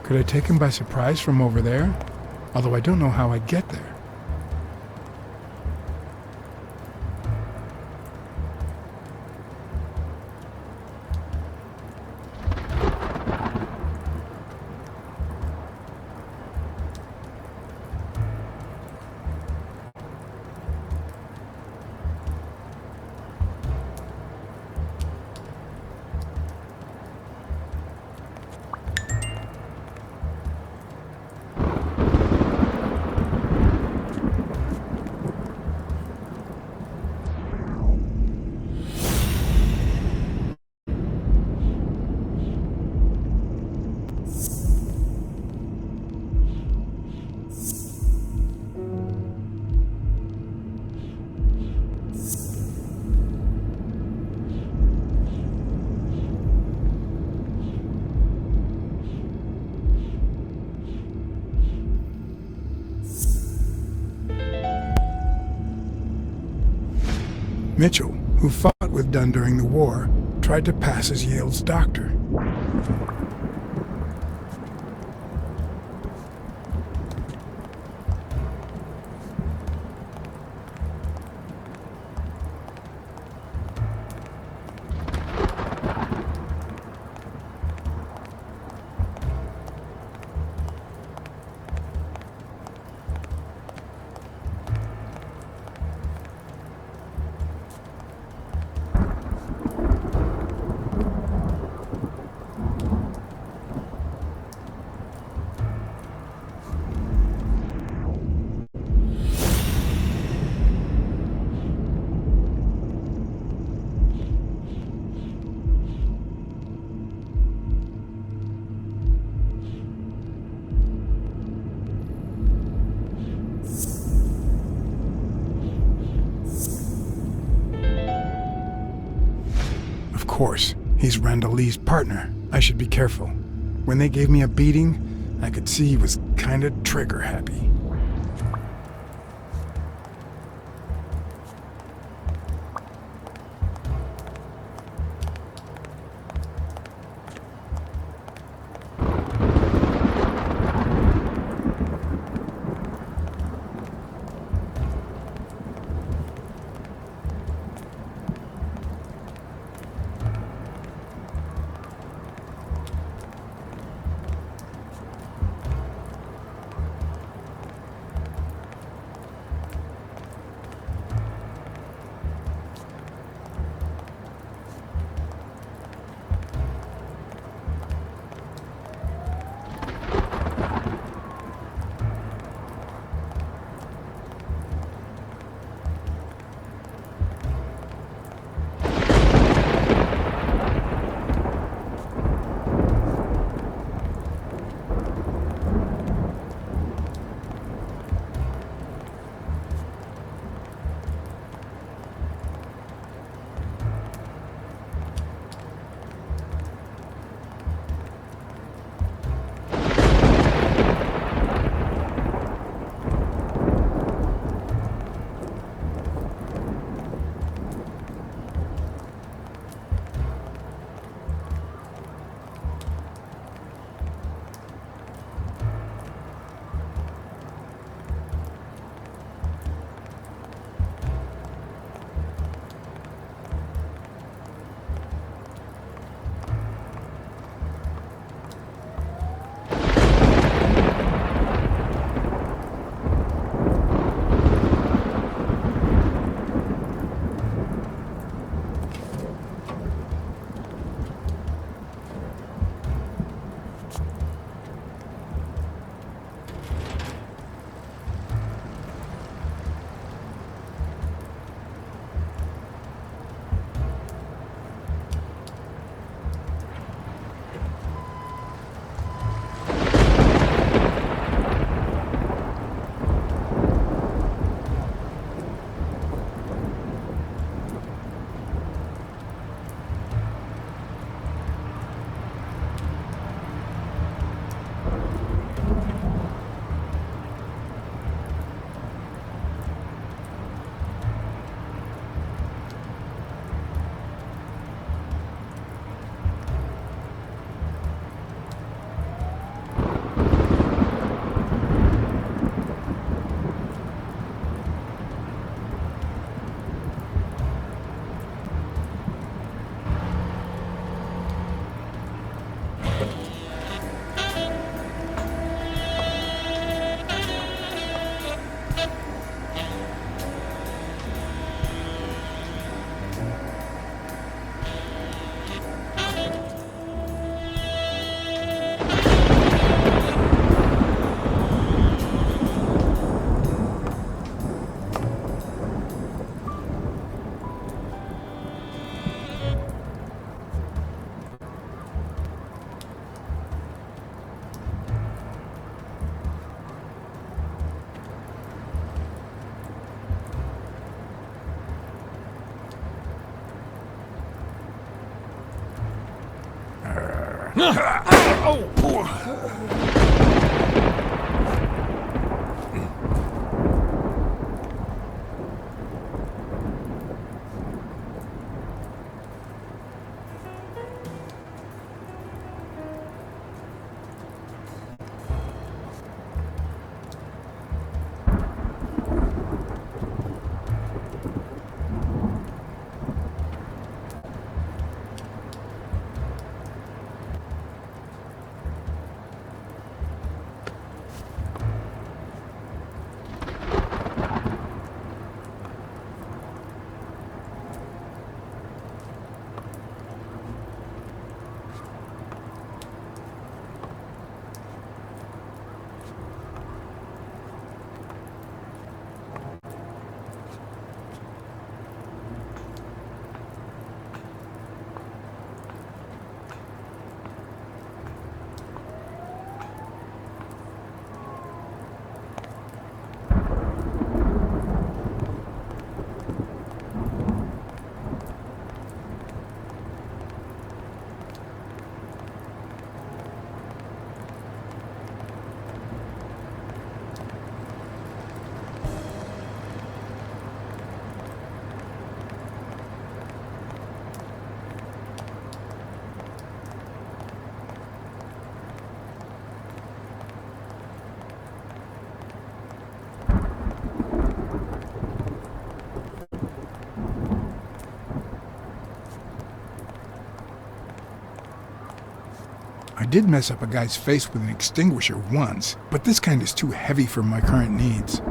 Could I take him by surprise from over there? Although I don't know how I'd get there. Mitchell, who fought with Dunn during the war, tried to pass as Yale's doctor. Of course, he's Randall Lee's partner. I should be careful. When they gave me a beating, I could see he was kinda trigger happy. I did mess up a guy's face with an extinguisher once, but this kind is too heavy for my current needs.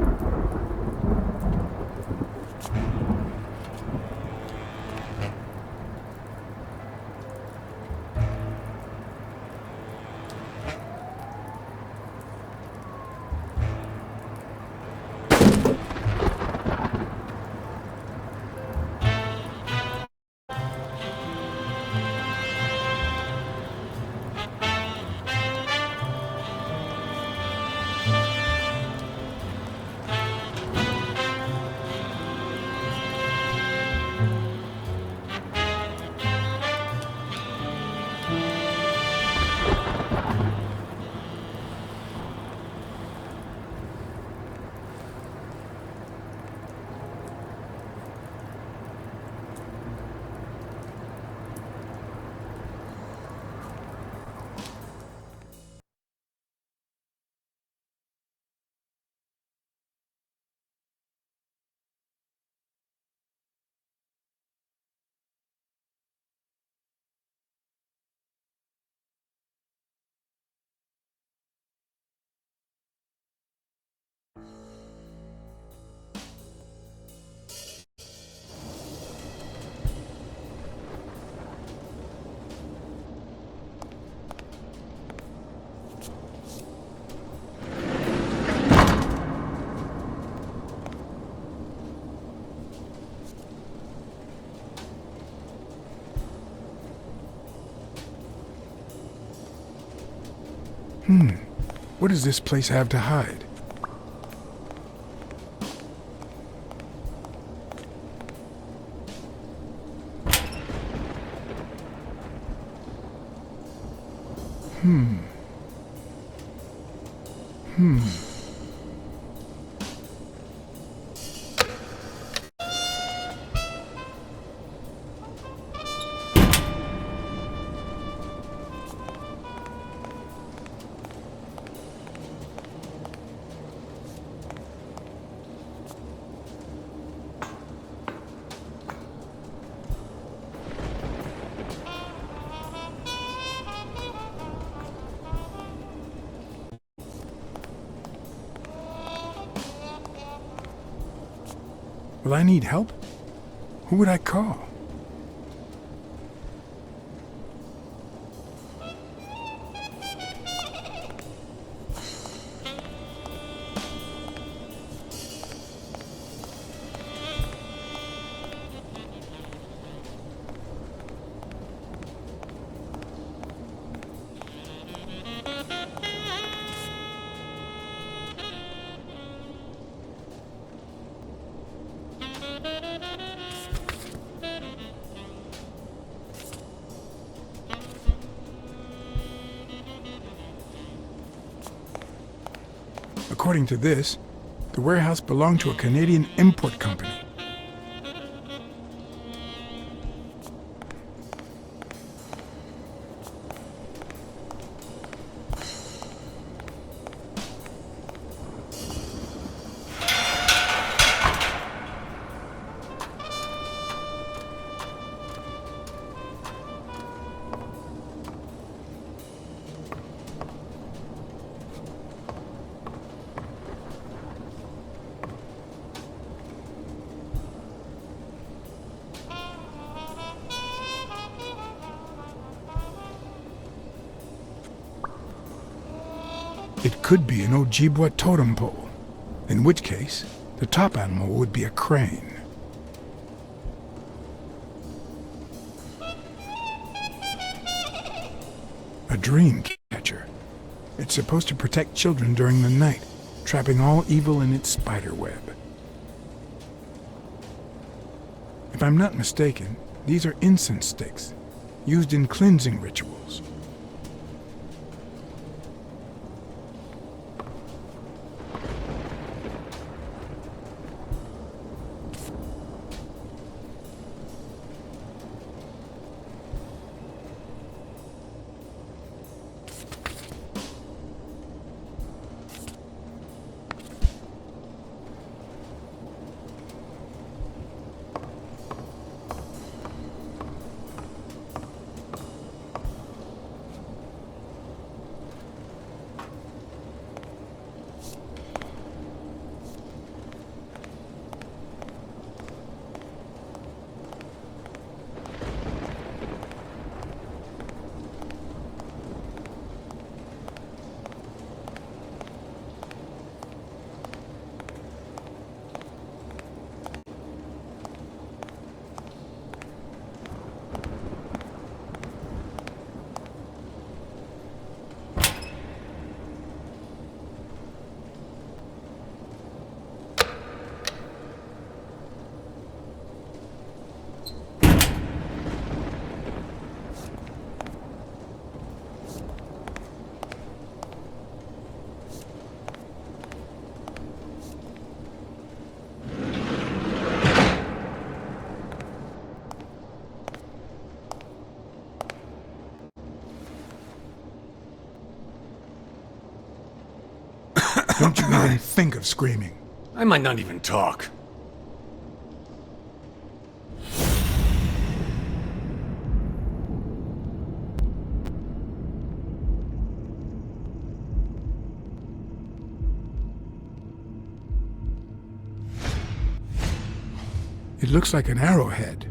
What does this place have to hide? Will I need help? Who would I call? According to this, the warehouse belonged to a Canadian import company. It could be an Ojibwa totem pole, in which case, the top animal would be a crane. A dream catcher. It's supposed to protect children during the night, trapping all evil in its spider web. If I'm not mistaken, these are incense sticks, used in cleansing rituals. Don't you even think of screaming. I might not even talk. It looks like an arrowhead.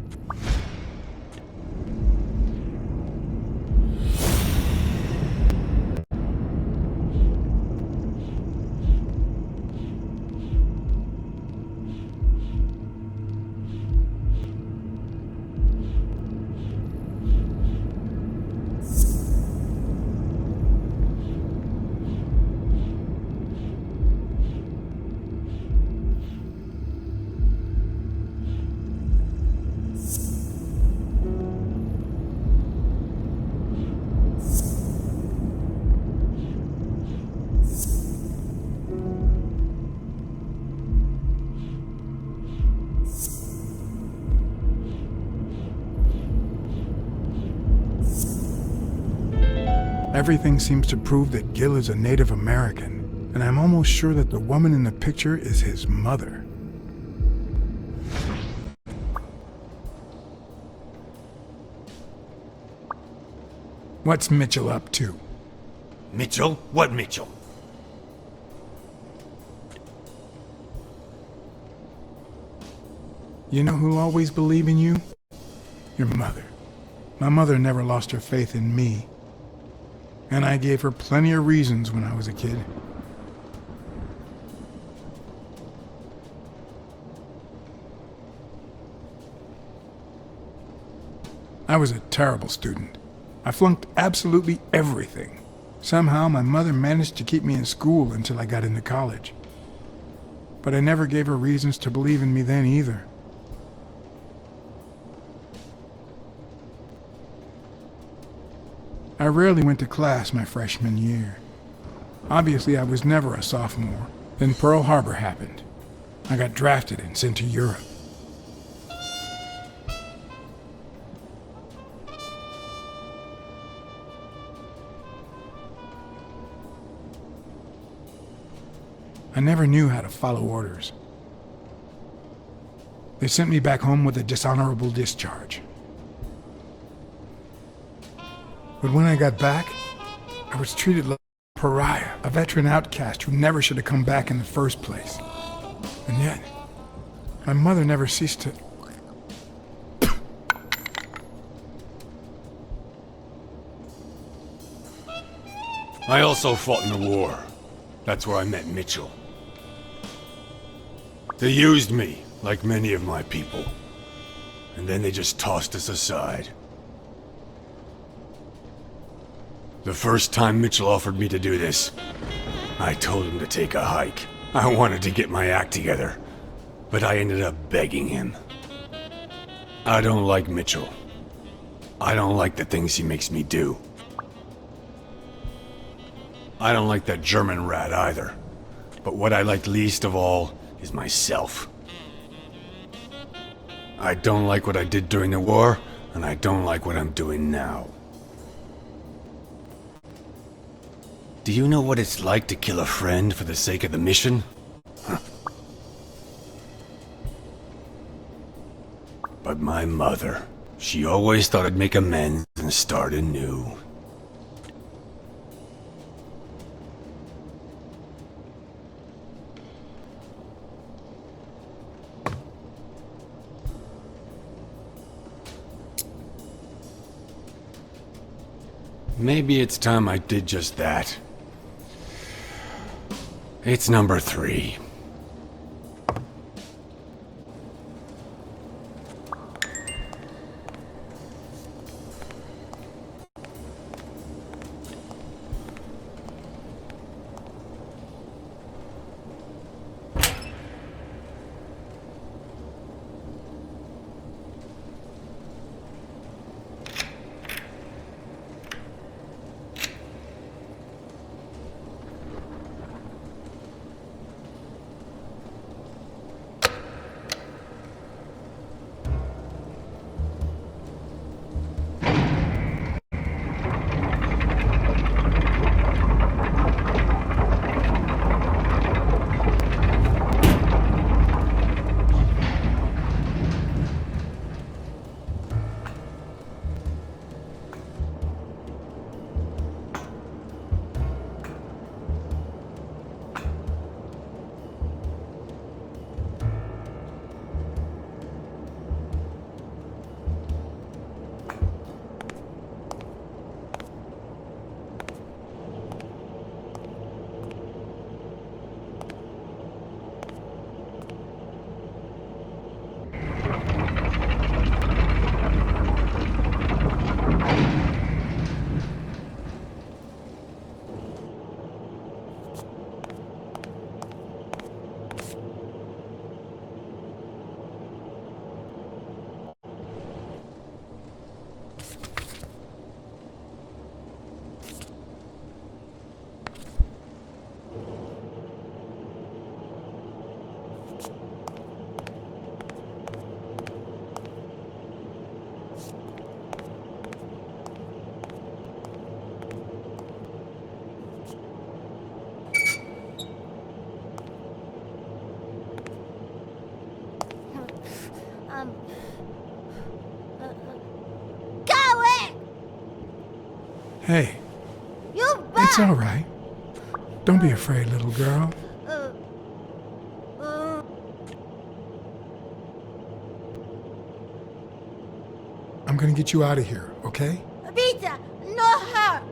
Everything seems to prove that Gil is a Native American, and I'm almost sure that the woman in the picture is his mother. What's Mitchell up to? Mitchell? What Mitchell? You know who'll always believe in you? Your mother. My mother never lost her faith in me. And I gave her plenty of reasons when I was a kid. I was a terrible student. I flunked absolutely everything. Somehow my mother managed to keep me in school until I got into college. But I never gave her reasons to believe in me then either. I rarely went to class my freshman year. Obviously, I was never a sophomore, Then Pearl Harbor happened. I got drafted and sent to Europe. I never knew how to follow orders. They sent me back home with a dishonorable discharge. But when I got back, I was treated like a pariah, a veteran outcast who never should have come back in the first place. And yet, my mother never ceased to... I also fought in the war. That's where I met Mitchell. They used me, like many of my people. And then they just tossed us aside. The first time Mitchell offered me to do this, I told him to take a hike. I wanted to get my act together, but I ended up begging him. I don't like Mitchell. I don't like the things he makes me do. I don't like that German rat either. But what I like least of all is myself. I don't like what I did during the war, and I don't like what I'm doing now. Do you know what it's like to kill a friend for the sake of the mission? Huh. But my mother, she always thought I'd make amends and start anew. Maybe it's time I did just that. It's number 3. Hey, You back! it's all right. Don't be afraid, little girl. I'm gonna get you out of here, okay? Peter, no hurt!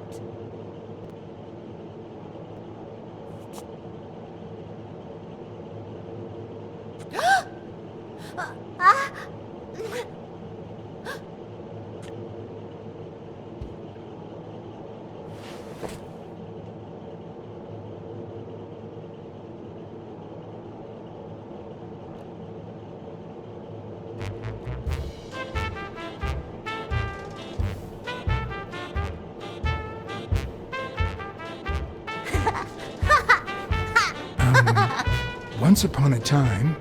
Once upon a time,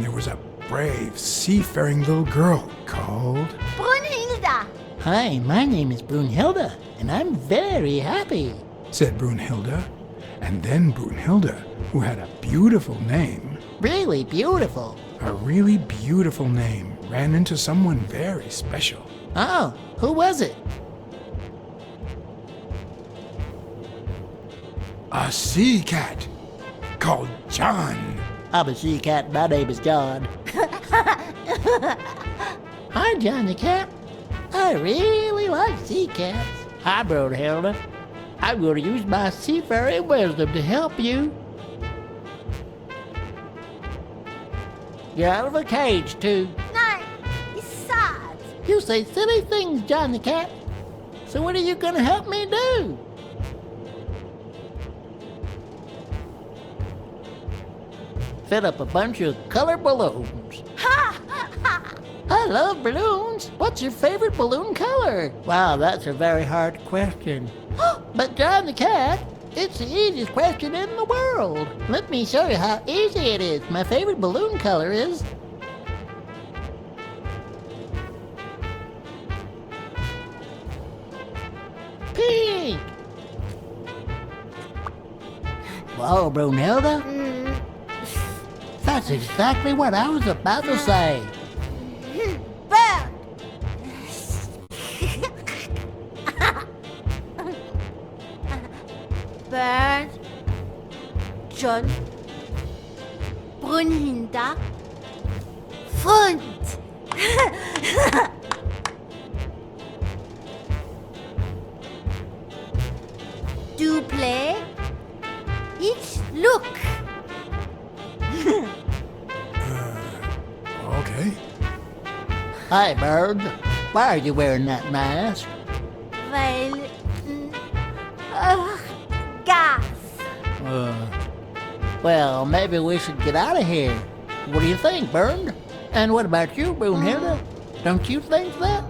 there was a brave, seafaring little girl called... Brunhilda. Hi, my name is Brunhilde, and I'm very happy. said Brunhilde. And then Brunhilde, who had a beautiful name, Really beautiful. a really beautiful name, ran into someone very special. Oh, who was it? A sea cat called John. I'm a sea cat. My name is John. Hi, Johnny Cat. I really like sea cats. Hi, Brunhilde. I'm going to use my seafaring wisdom to help you. You're out of a cage, too. Nein, it's sad. You say silly things, Johnny Cat. So what are you going to help me do? Fill up a bunch of colored balloons. I love balloons. What's your favorite balloon color? Wow, that's a very hard question. But John the Cat, it's the easiest question in the world. Let me show you how easy it is. My favorite balloon color is... pink. Whoa, Brunhilde. That's exactly what I was about to say. Bird. Bird. John. Brunhilda. Freund. Do play. Each look. Okay. Hi, Bird. Why are you wearing that mask? Weil. Gas. Well, maybe we should get out of here. What do you think, Bird? And what about you, Brunhilde? Don't you think that?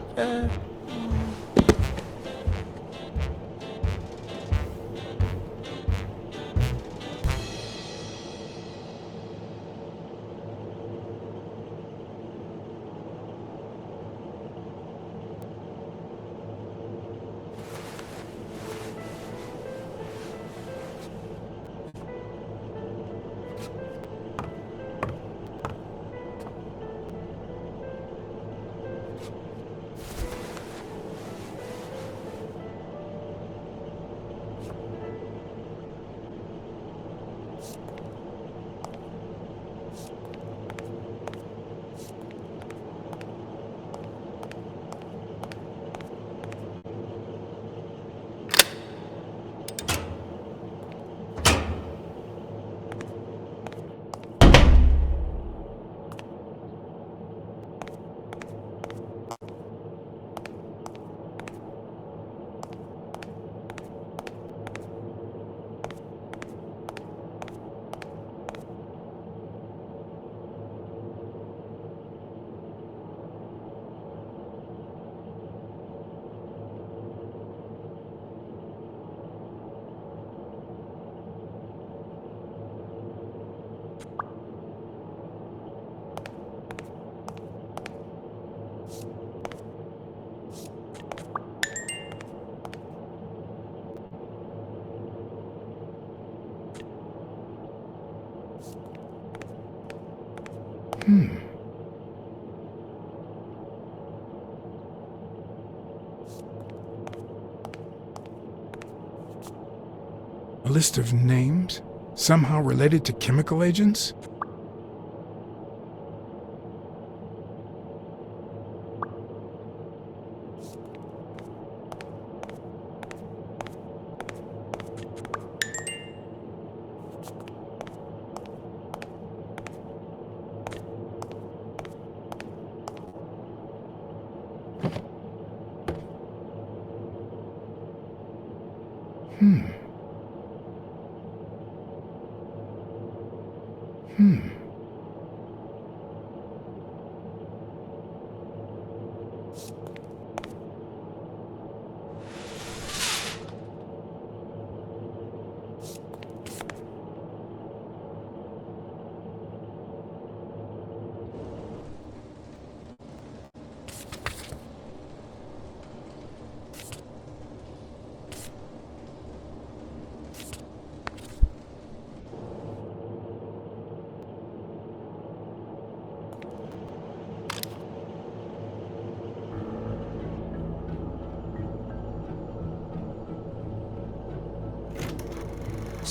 A list of names, somehow related to chemical agents?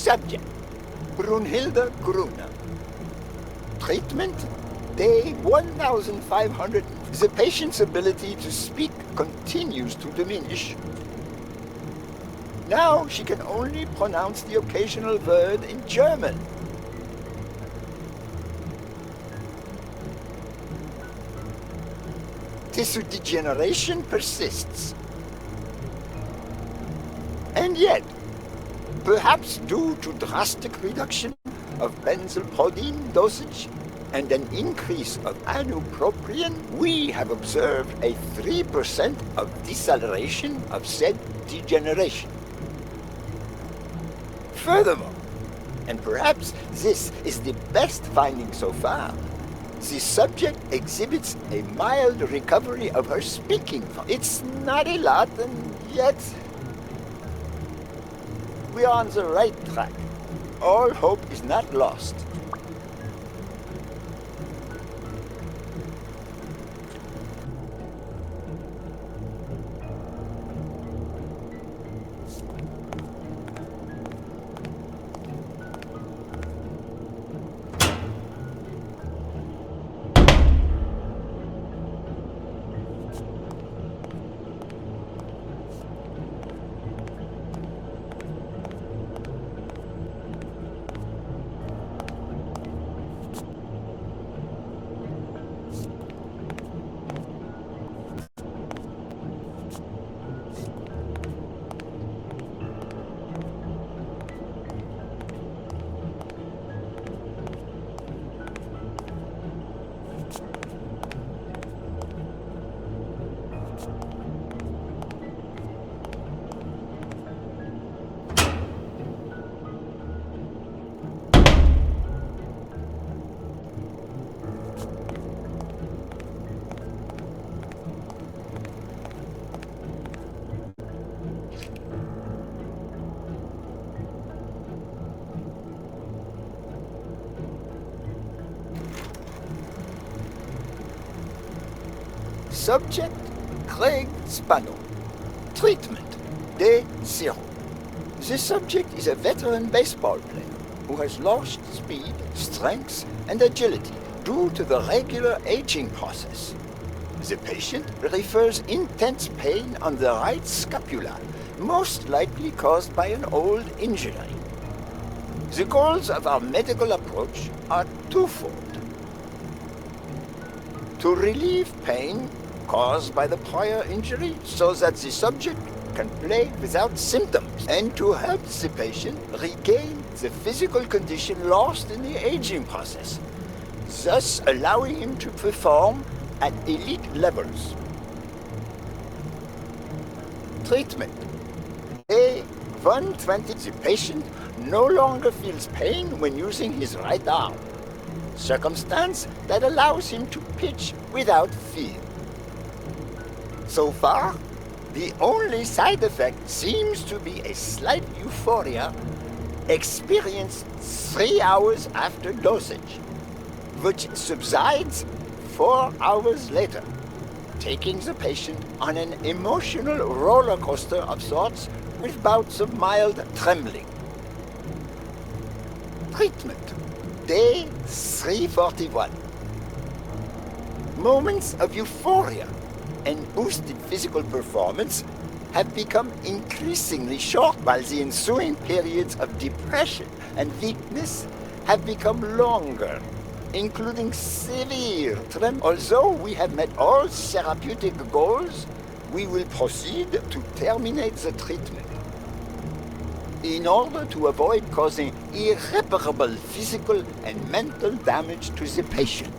Subject, Brunhilde Gruner. Treatment, day 1500. The patient's ability to speak continues to diminish. Now she can only pronounce the occasional word in German. Tissue degeneration persists. And yet, perhaps due to drastic reduction of benzylproline dosage and an increase of ibuprofen, we have observed a 3% of deceleration of said degeneration. Furthermore, and perhaps this is the best finding so far, the subject exhibits a mild recovery of her speaking function. It's not a lot, and yet we are on the right track. All hope is not lost. Subject, Craig Spano. Treatment, day 0. The subject is a veteran baseball player who has lost speed, strength, and agility due to the regular aging process. The patient refers intense pain on the right scapula, most likely caused by an old injury. The goals of our medical approach are twofold: to relieve pain caused by the prior injury so that the subject can play without symptoms, and to help the patient regain the physical condition lost in the aging process, thus allowing him to perform at elite levels. Treatment. Day 120. The patient no longer feels pain when using his right arm, circumstance that allows him to pitch without fear. So far, the only side effect seems to be a slight euphoria experienced 3 hours after dosage, which subsides 4 hours later, taking the patient on an emotional roller coaster of sorts with bouts of mild trembling. Treatment. Day 341. Moments of euphoria and boosted physical performance have become increasingly short, while the ensuing periods of depression and weakness have become longer, including severe tremor. Although we have met all therapeutic goals, we will proceed to terminate the treatment in order to avoid causing irreparable physical and mental damage to the patient.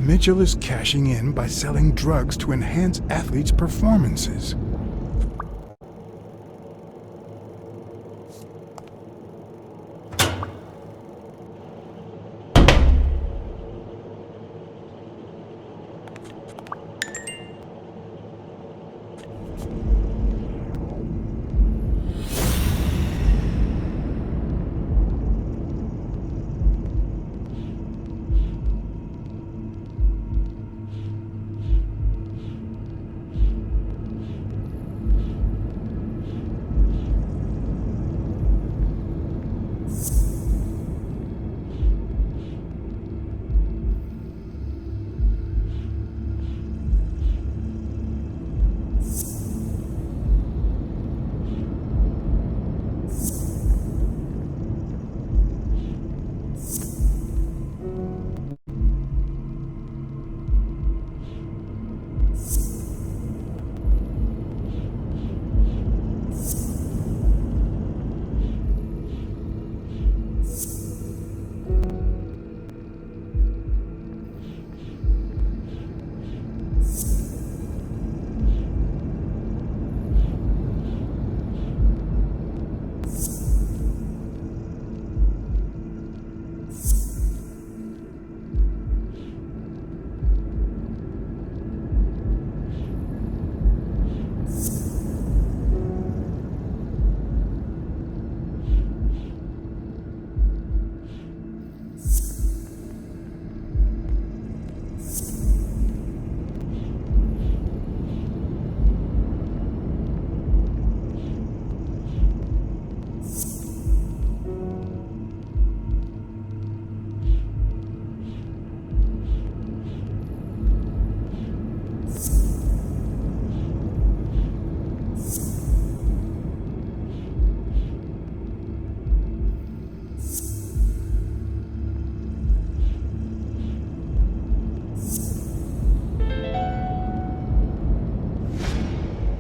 Mitchell is cashing in by selling drugs to enhance athletes' performances.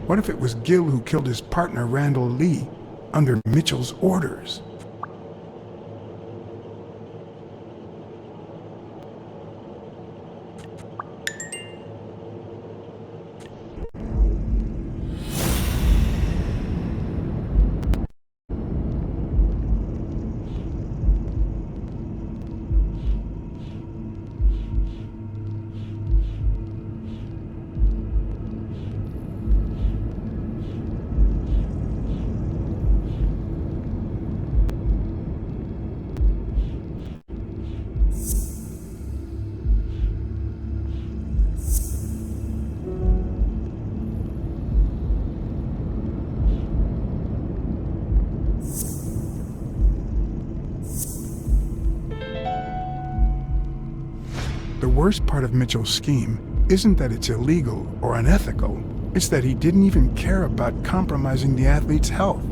What if it was Gil who killed his partner Randall Lee under Mitchell's orders? The worst part of Mitchell's scheme isn't that it's illegal or unethical, it's that he didn't even care about compromising the athlete's health.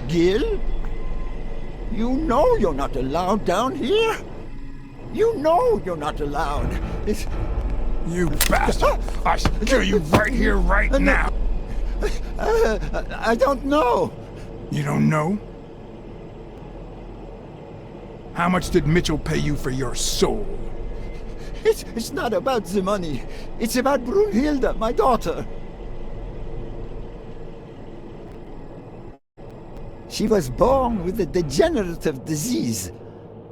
Gil? You know you're not allowed down here. You know you're not allowed. It's... You bastard! I should kill you right here, right now! I don't know. You don't know? How much did Mitchell pay you for your soul? It's not about the money. It's about Brunhilde, my daughter. She was born with a degenerative disease,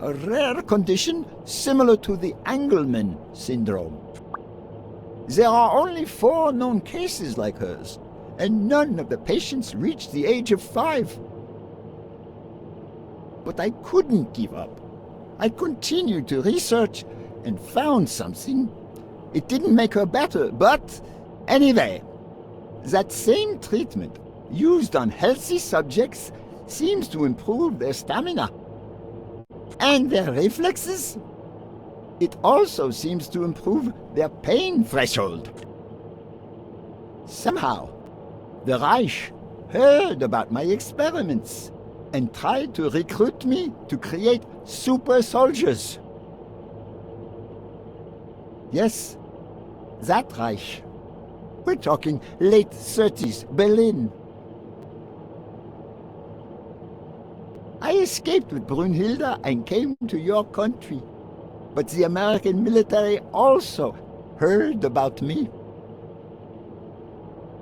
a rare condition similar to the Angelman syndrome. There are only 4 known cases like hers, and none of the patients reached the age of 5. But I couldn't give up. I continued to research and found something. It didn't make her better, but anyway, that same treatment used on healthy subjects seems to improve their stamina and their reflexes. It also seems to improve their pain threshold. Somehow, the Reich heard about my experiments and tried to recruit me to create super soldiers. Yes, that Reich. We're talking late 30s, Berlin. I escaped with Brunhilde and came to your country. But the American military also heard about me.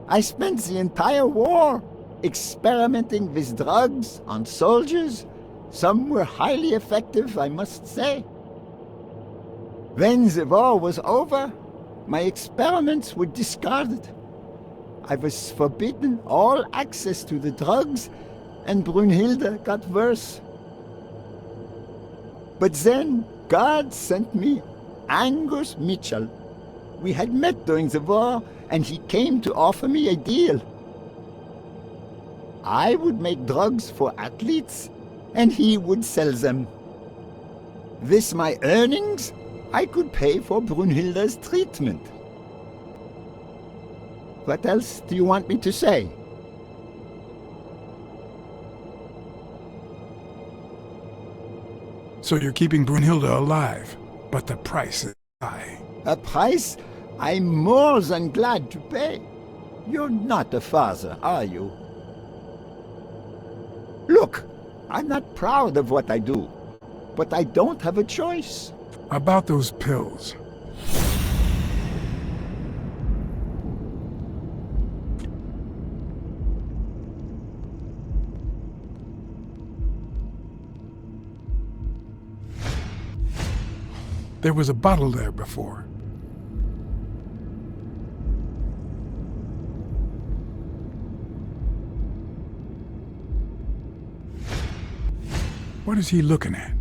I spent the entire war experimenting with drugs on soldiers. Some were highly effective, I must say. When the war was over, my experiments were discarded. I was forbidden all access to the drugs, and Brunhilde got worse. But then God sent me Angus Mitchell. We had met during the war, and he came to offer me a deal. I would make drugs for athletes, and he would sell them. With my earnings, I could pay for Brunhilde's treatment. What else do you want me to say? So you're keeping Brunhilde alive, but the price is high. A price I'm more than glad to pay. You're not a father, are you? Look, I'm not proud of what I do, but I don't have a choice. About those pills. There was a bottle there before. What is he looking at?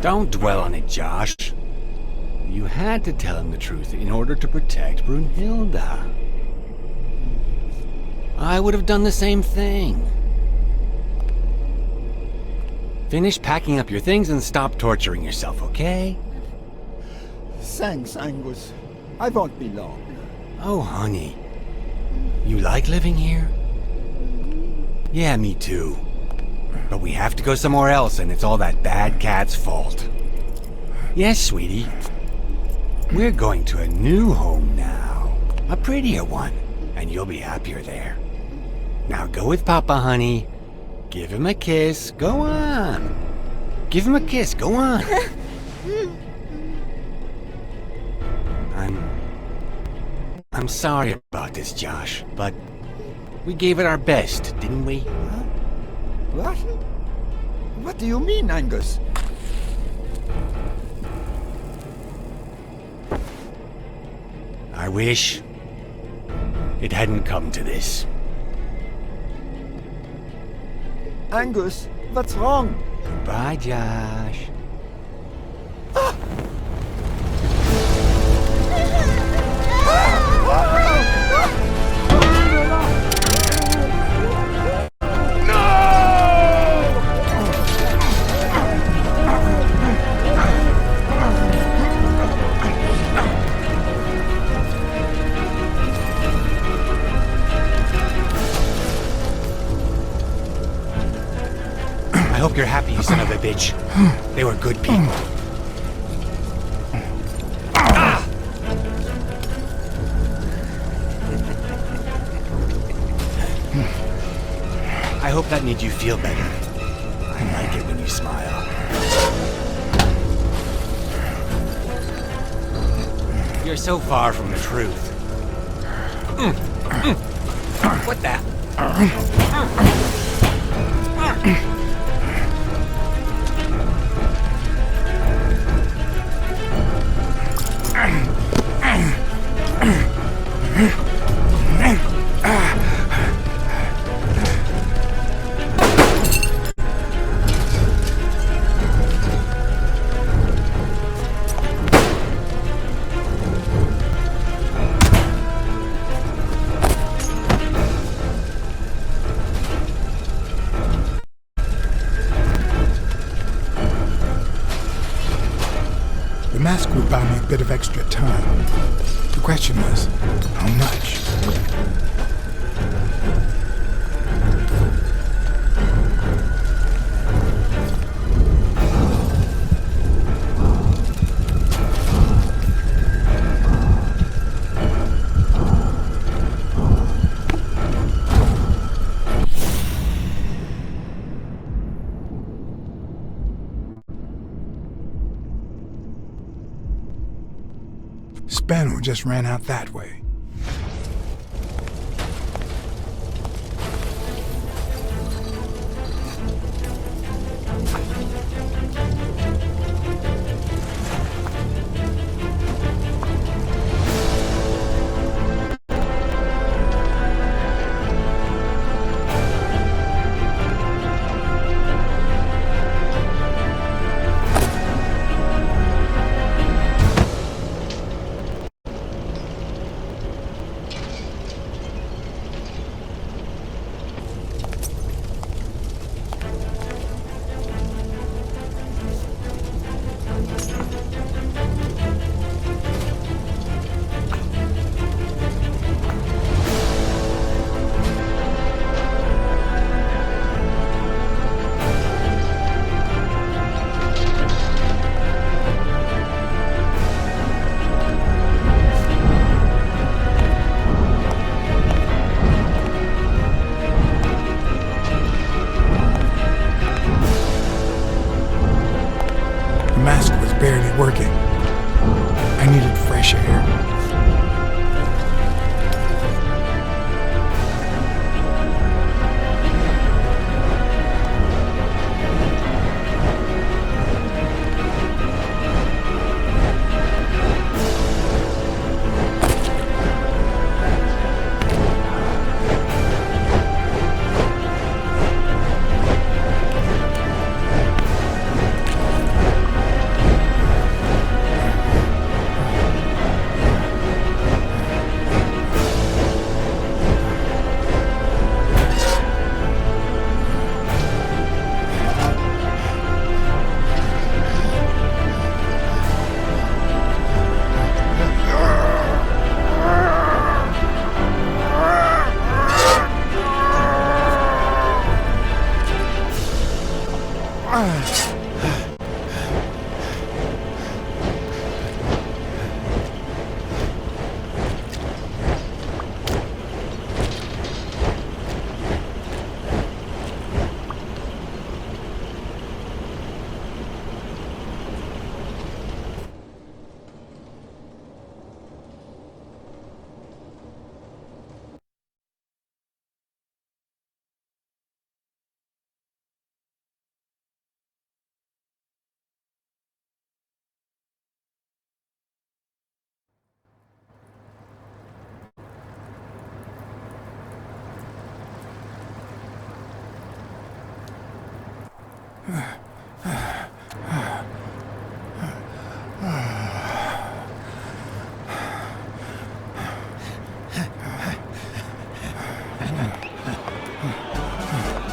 Don't dwell on it, Josh. You had to tell him the truth in order to protect Brunhilde. I would have done the same thing. Finish packing up your things and stop torturing yourself, okay? Thanks, Angus. I won't be long. Oh, honey. You like living here? Yeah, me too. But we have to go somewhere else, and it's all that bad cat's fault. Yes, sweetie. We're going to a new home now. A prettier one. And you'll be happier there. Now go with Papa, honey. Give him a kiss. Go on. Give him a kiss. Go on. I'm sorry about this, Josh, but we gave it our best, didn't we? Huh? What? What do you mean, Angus? I wish it hadn't come to this. Angus, what's wrong? Goodbye, Josh. I hope you're happy, you son of a bitch. They were good people. I hope that made you feel better. I like it when you smile. You're so far from the truth. What the? The mask would buy me a bit of extra time. The question was, how much? Benno just ran out that way. The mask was barely working. I needed fresh air.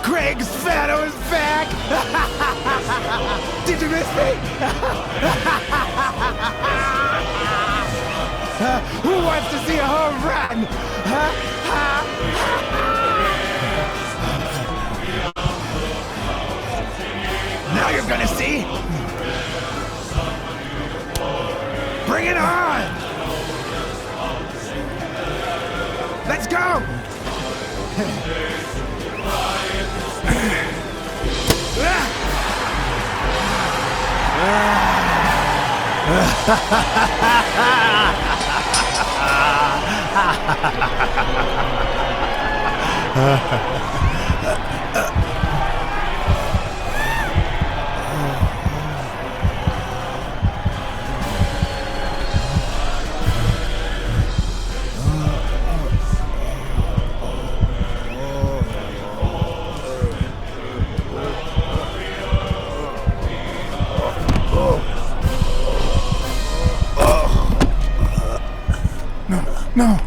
Greg's Fatto is back! Did you miss me? Who wants to see a home run? Now you're gonna see! Bring it on! Let's go! No.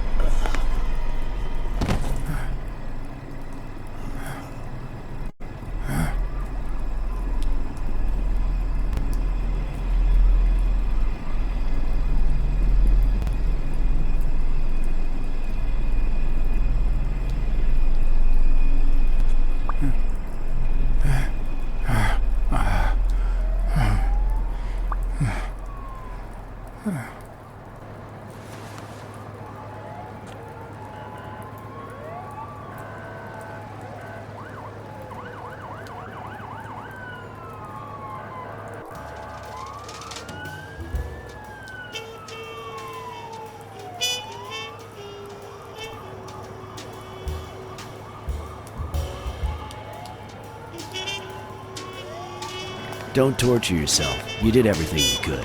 Don't torture yourself. You did everything you could.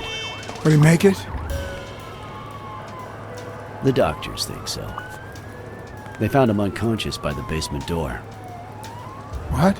Would he make it? The doctors think so. They found him unconscious by the basement door. What?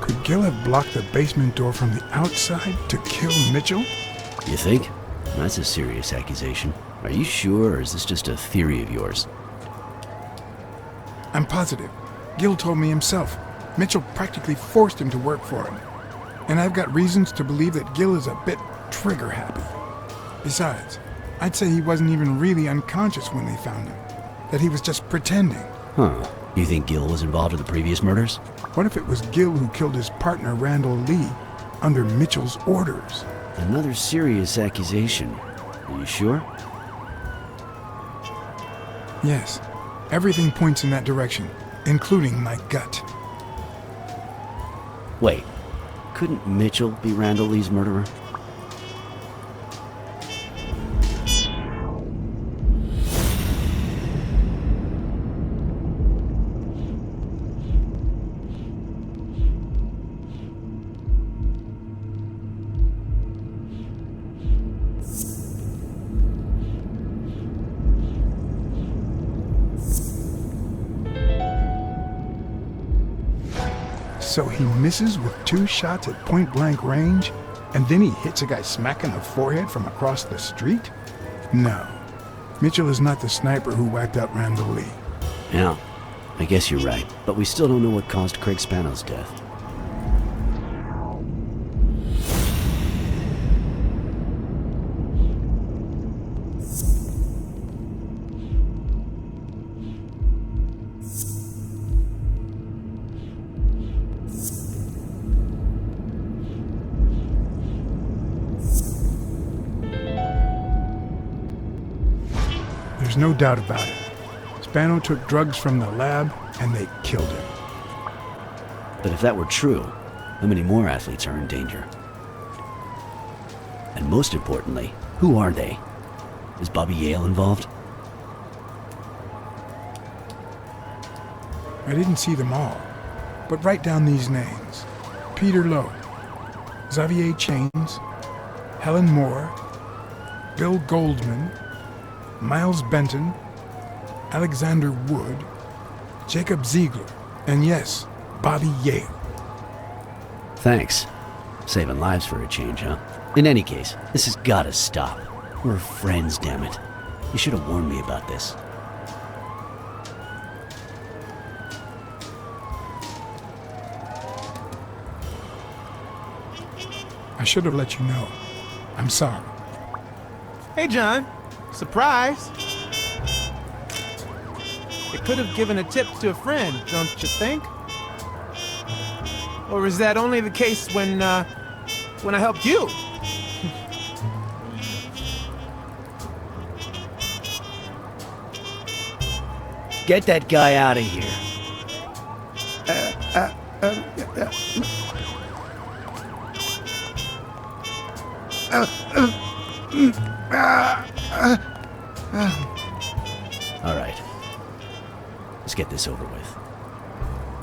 Could Gil have blocked the basement door from the outside to kill Mitchell? You think? That's a serious accusation. Are you sure, or is this just a theory of yours? I'm positive. Gil told me himself. Mitchell practically forced him to work for him. And I've got reasons to believe that Gil is a bit trigger-happy. Besides, I'd say he wasn't even really unconscious when they found him. That he was just pretending. Huh. You think Gil was involved in the previous murders? What if it was Gil who killed his partner, Randall Lee, under Mitchell's orders? Another serious accusation. Are you sure? Yes. Everything points in that direction, including my gut. Wait. Couldn't Mitchell be Randall Lee's murderer? So he misses with 2 shots at point-blank range, and then he hits a guy smack in the forehead from across the street? No. Mitchell is not the sniper who whacked out Randall Lee. Yeah, I guess you're right. But we still don't know what caused Craig Spano's death. There's no doubt about it. Spano took drugs from the lab, and they killed him. But if that were true, how many more athletes are in danger? And most importantly, who are they? Is Bobby Yale involved? I didn't see them all, but write down these names. Peter Lowe, Xavier Chains, Helen Moore, Bill Goldman, Miles Benton, Alexander Wood, Jacob Ziegler, and yes, Bobby Yale. Thanks. Saving lives for a change, huh? In any case, this has gotta stop. We're friends, damn it. You should have warned me about this. I should have let you know. I'm sorry. Hey, John. Surprise. You could have given a tip to a friend, don't you think? Or is that only the case when I helped you? Get that guy out of here. All right. Let's get this over with.